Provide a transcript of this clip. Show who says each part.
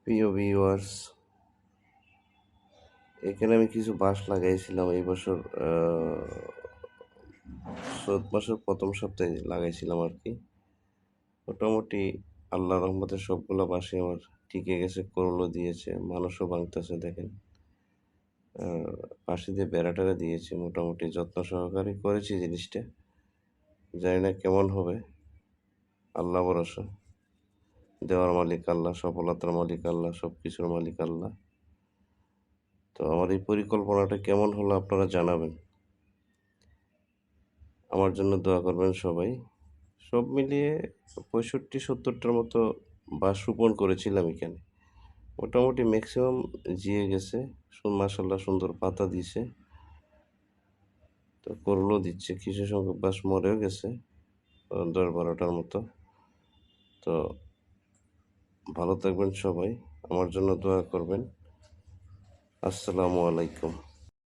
Speaker 1: প্রিয় ভিউয়ার্স, এখানে আমি কিছু বাঁশ লাগাইছিলাম এই বছর চৈত মাসের প্রথম সপ্তাহে লাগাইছিলাম আর কি। মোটামুটি আল্লাহর রহমতে সবগুলো বাঁশই আমার টিকে গেছে, করলো দিয়েছে, মানুষও ভাঙতেছে দেখেন। পাশে দিয়ে বেড়াটারে দিয়েছি, মোটামুটি যত্ন সহকারে করেছি জিনিসটা। জানি না কেমন হবে, আল্লাহ ভরসা। দেওয়ার মালিক আল্লাহ, সফলতার মালিক আল্লাহ, সব কিছুর মালিক আল্লাহ। তো আমার এই পরিকল্পনাটা কেমন হলো আপনারা জানাবেন, আমার জন্য দোয়া করবেন সবাই। সব মিলিয়ে 65-70টার মতো বাঁশ রোপণ করেছিলাম এখানে। মোটামুটি ম্যাক্সিমাম জিয়ে গেছে, মাশাল্লাহ সুন্দর পাতা দিছে, তো করলো দিচ্ছে। কিছু সংখ্যক বাঁশ মরেও গেছে, 10-12টার মতো। তো ভালো থাকবেন সবাই, আমার জন্য দোয়া করবেন। আসসালামু আলাইকুম।